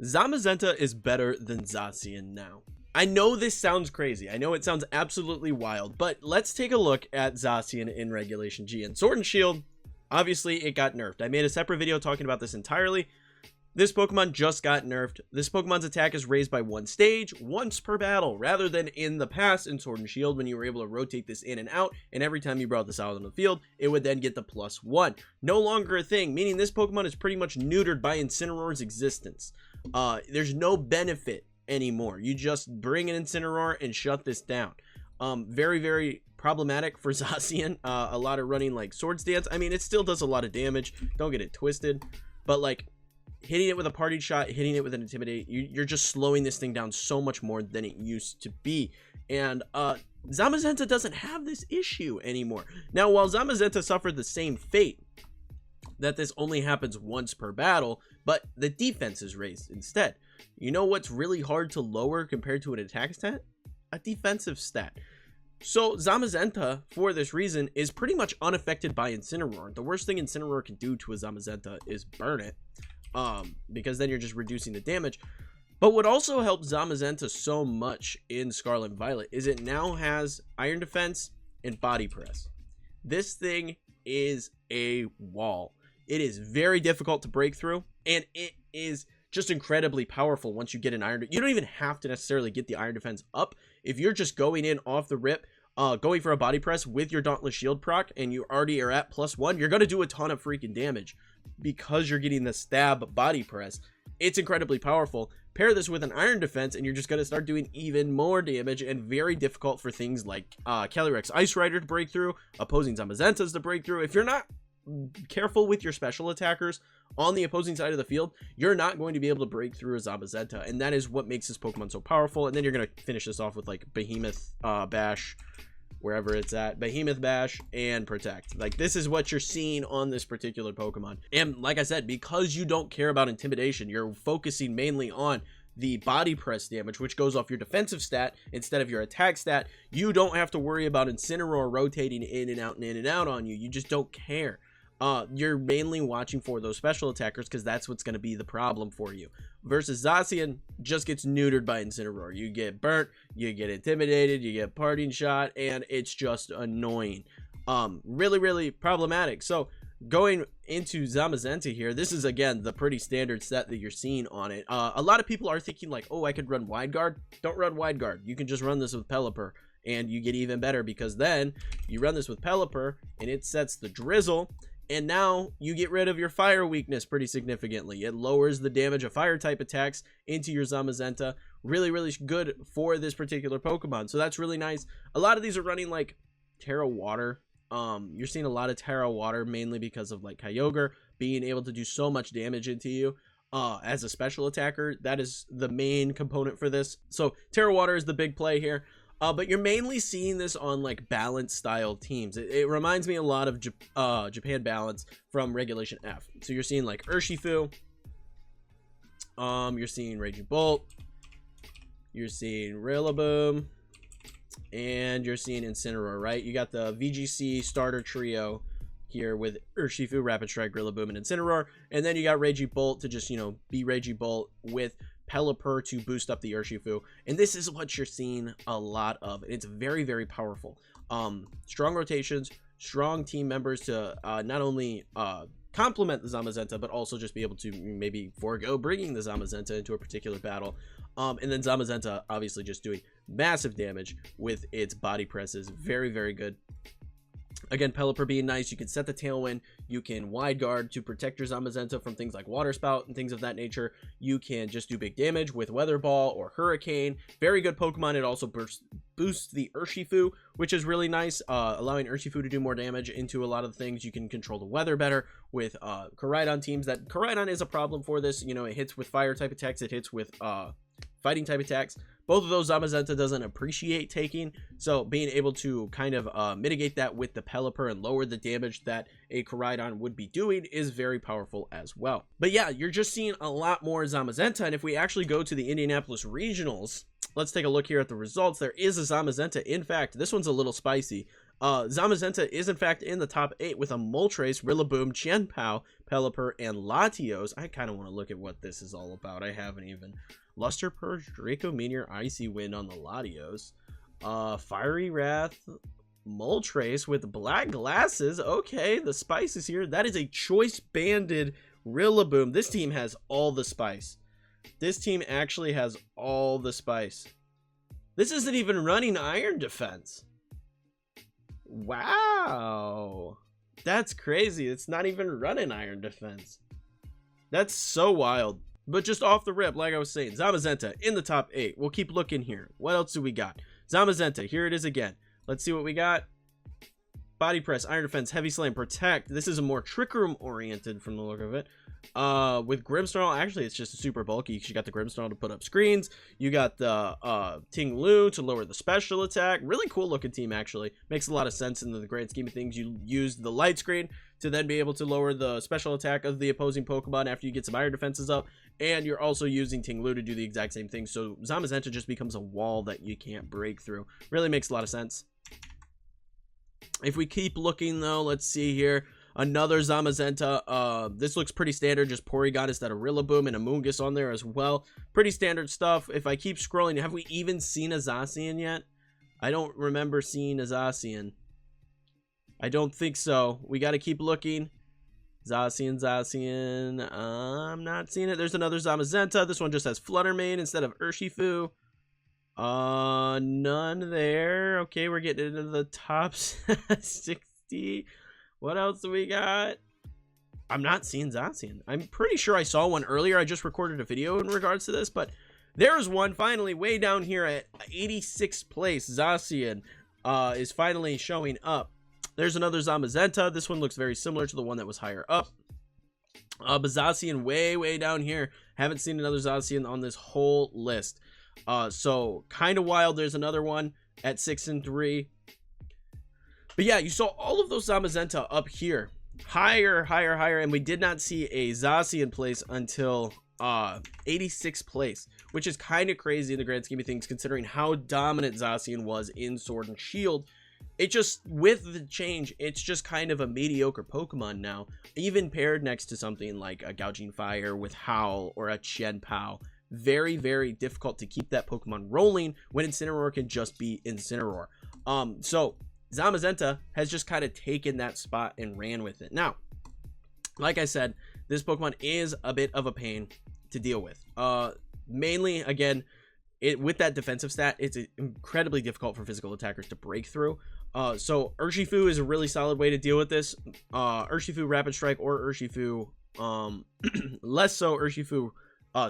Zamazenta is better than Zacian now. I know this sounds crazy. I know it sounds absolutely wild, but let's take a look at Zacian in Regulation G. And Sword and Shield, obviously it got nerfed. I made a separate video talking about this entirely. This Pokemon just got nerfed. This Pokemon's attack is raised by 1 stage, once per battle, rather than in the past in Sword and Shield when you were able to rotate this in and out, and every time you brought this out on the field, it would then get the +1. No longer a thing, meaning this Pokemon is pretty much neutered by Incineroar's existence. There's no benefit anymore. You just bring an Incineroar and shut this down. Very, very problematic for Zacian. A lot of running like Swords Dance. I mean, it still does a lot of damage. Don't get it twisted. But like, hitting it with a party shot, hitting it with an Intimidate, you're just slowing this thing down so much more than it used to be. And Zamazenta doesn't have this issue anymore. Now, while Zamazenta suffered the same fate, that this only happens once per battle, but the defense is raised instead. You know what's really hard to lower compared to an attack stat? A defensive stat. So Zamazenta, for this reason, is pretty much unaffected by Incineroar. The worst thing Incineroar can do to a Zamazenta is burn it, because then you're just reducing the damage. But what also helps Zamazenta so much in Scarlet and Violet is it now has Iron Defense and Body Press. This thing is a wall. It is very difficult to break through, and it is just incredibly powerful once you get an Iron. You don't even have to necessarily get the Iron Defense up. If you're just going in off the rip, going for a Body Press with your Dauntless Shield proc, and you already are at +1, you're going to do a ton of freaking damage because you're getting the stab Body Press. It's incredibly powerful. Pair this with an Iron Defense, and you're just going to start doing even more damage, and very difficult for things like Calyrex Ice Rider to break through, opposing Zamazentas to break through. If you're not careful with your special attackers on the opposing side of the field, you're not going to be able to break through a Zamazenta, and that is what makes this Pokemon so powerful. And then you're going to finish this off with like Behemoth Bash, wherever it's at, Behemoth Bash and Protect. Like, this is what you're seeing on this particular Pokemon. And like I said, because you don't care about Intimidation, you're focusing mainly on the Body Press damage, which goes off your defensive stat instead of your attack stat. You don't have to worry about Incineroar rotating in and out and in and out on you. You just don't care. You're mainly watching for those special attackers because that's what's going to be the problem for you. Versus Zacian just gets neutered by Incineroar. You get burnt, you get intimidated, you get parting shot, and it's just annoying. Really, really problematic. So going into Zamazenta here, this is again the pretty standard set that you're seeing on it. A lot of people are thinking like, oh, I could run Wide Guard. Don't run Wide Guard. You can just run this with Pelipper, and you get even better because then you run this with Pelipper and it sets the Drizzle. And now you get rid of your fire weakness pretty significantly. It lowers the damage of fire type attacks into your Zamazenta. Really, really good for this particular Pokemon. So that's really nice. A lot of these are running like Terra Water. You're seeing a lot of Terra Water mainly because of like Kyogre being able to do so much damage into you as a special attacker. That is the main component for this. So Terra Water is the big play here. But you're mainly seeing this on like balance style teams. It reminds me a lot of Japan Balance from Regulation F. So you're seeing like Urshifu, you're seeing Raging Bolt, you're seeing Rillaboom, and you're seeing Incineroar, right? You got the VGC starter trio here with Urshifu, Rapid Strike, Rillaboom, and Incineroar, and then you got Raging Bolt to just, you know, be Raging Bolt with Pelipper to boost up the Urshifu. And this is what you're seeing a lot of, and it's very, very powerful. Strong rotations, strong team members to not only complement the Zamazenta, but also just be able to maybe forego bringing the Zamazenta into a particular battle. And then Zamazenta obviously just doing massive damage with its Body Presses. Very, very good. Again, Pelipper being nice, you can set the Tailwind, you can Wide Guard to protect your Zamazenta from things like Water Spout and things of that nature. You can just do big damage with Weather Ball or Hurricane. Very good Pokemon. It also boosts the Urshifu, which is really nice, allowing Urshifu to do more damage into a lot of things. You can control the weather better with Koraidon teams. That Koraidon is a problem for this. You know, it hits with fire type attacks, it hits with fighting type attacks. Both of those Zamazenta doesn't appreciate taking, so being able to kind of mitigate that with the Pelipper and lower the damage that a Koraidon would be doing is very powerful as well. But yeah, you're just seeing a lot more Zamazenta, and if we actually go to the Indianapolis Regionals, let's take a look here at the results. There is a Zamazenta. In fact, this one's a little spicy. Zamazenta is in fact in the top 8 with a Moltres, Rillaboom, Chien-Pao, Pelipper, and Latios. I kind of want to look at what this is all about. I haven't even. Luster Purge, Draco Meteor, Icy Wind on the Latios. Fiery Wrath, Moltres with black glasses. Okay, the spice is here. That is a choice banded Rillaboom. This team has all the spice. This team actually has all the spice. This isn't even running Iron Defense. Wow, that's crazy. It's not even running Iron Defense. That's so wild. But just off the rip, like I was saying, Zamazenta in the top 8. We'll keep looking here. What else do we got? Zamazenta, here it is again. Let's see what we got. Body Press, Iron Defense, Heavy Slam, Protect. This is a more Trick Room oriented from the look of it. With Grimmsnarl, actually it's just super bulky because you got the Grimmsnarl to put up screens. You got the Ting Lu to lower the special attack. Really cool looking team, actually. Makes a lot of sense in the grand scheme of things. You use the light screen to then be able to lower the special attack of the opposing Pokemon after you get some Iron Defenses up. And you're also using Ting Lu to do the exact same thing. So Zamazenta just becomes a wall that you can't break through. Really makes a lot of sense. If we keep looking though, let's see here. Another Zamazenta. This looks pretty standard. Just Porygon instead of Rillaboom and a Moongus on there as well. Pretty standard stuff. If I keep scrolling, have we even seen a Zacian yet? I don't remember seeing a Zacian. I don't think so. We got to keep looking. Zacian. I'm not seeing it. There's another Zamazenta. This one just has Flutter Mane instead of Urshifu. None there. Okay, we're getting into the top 60. What else do we got? I'm not seeing Zacian. I'm pretty sure I saw one earlier. I just recorded a video in regards to this, but there's one finally way down here at 86th place. Zacian is finally showing up. There's another Zamazenta. This one looks very similar to the one that was higher up. But Zacian way down here. Haven't seen another Zacian on this whole list. So kind of wild. There's another one at 6 and 3. But yeah, you saw all of those Zamazenta up here. Higher, and we did not see a Zacian place until 86th place, which is kind of crazy in the grand scheme of things, considering how dominant Zacian was in Sword and Shield. It just, with the change, it's just kind of a mediocre Pokemon now, even paired next to something like a Gouging Fire with Howl or a Chien-Pao. Very difficult to keep that Pokemon rolling when Incineroar can just be Incineroar. So Zamazenta has just kind of taken that spot and ran with it. Now, like I said, this Pokemon is a bit of a pain to deal with. Mainly, again, with that defensive stat, it's incredibly difficult for physical attackers to break through. So Urshifu is a really solid way to deal with this. Urshifu Rapid Strike or Urshifu, less so Urshifu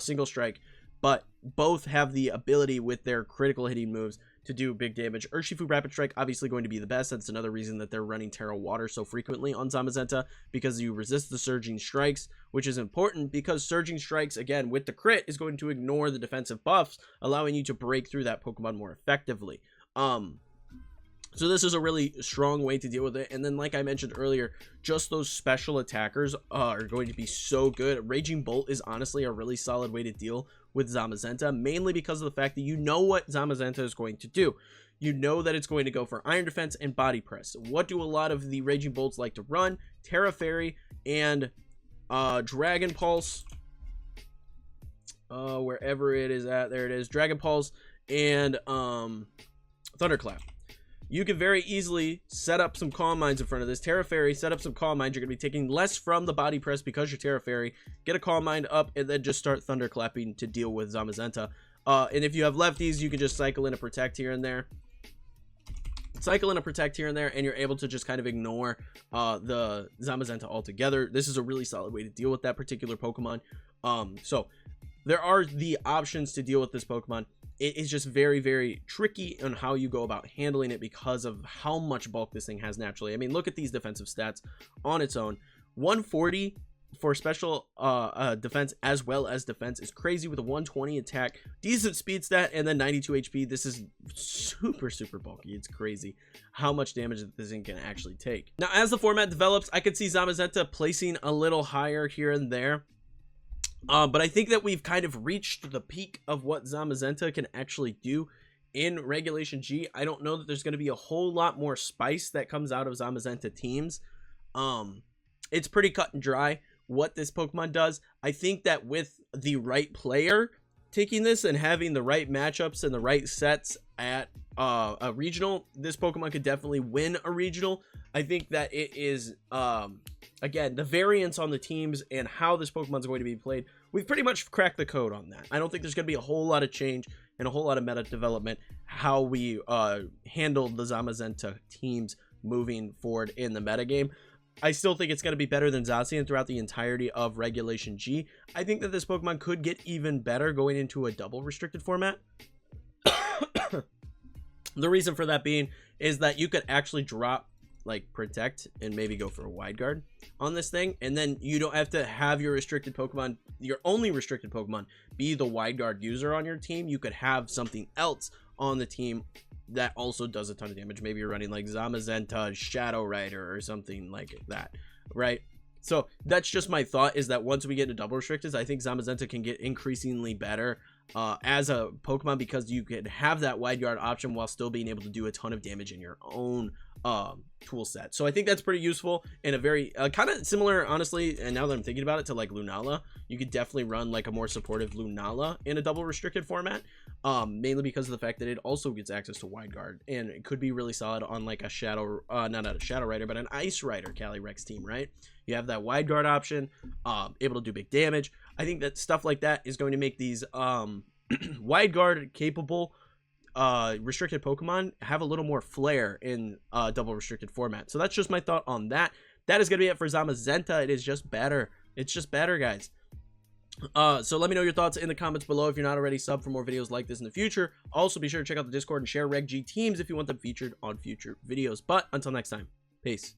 Single Strike, but both have the ability with their critical hitting moves to do big damage. Urshifu Rapid Strike obviously going to be the best. That's another reason that they're running Terra Water so frequently on Zamazenta, because you resist the Surging Strikes, which is important because Surging Strikes, again, with the crit, is going to ignore the defensive buffs, allowing you to break through that Pokemon more effectively. So this is a really strong way to deal with it. And then, like I mentioned earlier, just those special attackers are going to be so good. Raging Bolt is honestly a really solid way to deal with Zamazenta, mainly because of the fact that you know what Zamazenta is going to do. You know that it's going to go for Iron Defense and Body Press. What do a lot of the Raging Bolts like to run? Terra Fairy and Dragon Pulse. Wherever it is at, there it is. Dragon Pulse and Thunderclap. You can very easily set up some Calm Minds in front of this. Terra Fairy, set up some Calm Minds. You're going to be taking less from the Body Press because you're Terra Fairy. Get a Calm Mind up and then just start Thunderclapping to deal with Zamazenta. And if you have lefties, you can just cycle in a Protect here and there. Cycle in a Protect here and there, and you're able to just kind of ignore the Zamazenta altogether. This is a really solid way to deal with that particular Pokemon. So there are the options to deal with this Pokemon. It is just very tricky on how you go about handling it because of how much bulk this thing has naturally. I mean, look at these defensive stats on its own. 140 for special defense as well as defense is crazy, with a 120 attack, decent speed stat, and then 92 HP. This is super bulky. It's crazy how much damage that this thing can actually take. Now, as the format develops, I could see Zamazenta placing a little higher here and there. But I think that we've kind of reached the peak of what Zamazenta can actually do in Regulation G, I don't know that there's going to be a whole lot more spice that comes out of Zamazenta teams. It's pretty cut and dry what this Pokemon does. I think that with the right player taking this and having the right matchups and the right sets at a regional, this Pokemon could definitely win a regional. I think that it is, again, the variance on the teams and how this Pokemon is going to be played. We've pretty much cracked the code on that. I don't think there's going to be a whole lot of change and a whole lot of meta development how we handle the Zamazenta teams moving forward in the metagame. I still think it's going to be better than Zacian throughout the entirety of Regulation G. I think that this Pokemon could get even better going into a double restricted format. The reason for that being is that you could actually drop like Protect and maybe go for a Wide Guard on this thing, and then you don't have to have your restricted Pokemon, your only restricted Pokemon, be the Wide Guard user on your team. You could have something else on the team that also does a ton of damage. Maybe you're running like Zamazenta, Shadow Rider, or something like that, right? So that's just my thought, is that once we get into double restricted, I think Zamazenta can get increasingly better as a Pokemon, because you can have that Wide Guard option while still being able to do a ton of damage in your own tool set. So I think that's pretty useful, and a very kind of similar, honestly, and now that I'm thinking about it, to like Lunala. You could definitely run like a more supportive Lunala in a double restricted format, mainly because of the fact that it also gets access to Wide Guard, and it could be really solid on like a Shadow, not a Shadow Rider, but an Ice Rider Calyrex team, right? You have that Wide Guard option, able to do big damage. I think that stuff like that is going to make these Wide Guard capable restricted Pokemon have a little more flair in double restricted format. So that's just my thought on that. That is going to be it for Zamazenta. It is just better. It's just better, guys. So let me know your thoughts in the comments below if you're not already subbed for more videos like this in the future. Also, be sure to check out the Discord and share Reg G teams if you want them featured on future videos. But until next time, peace.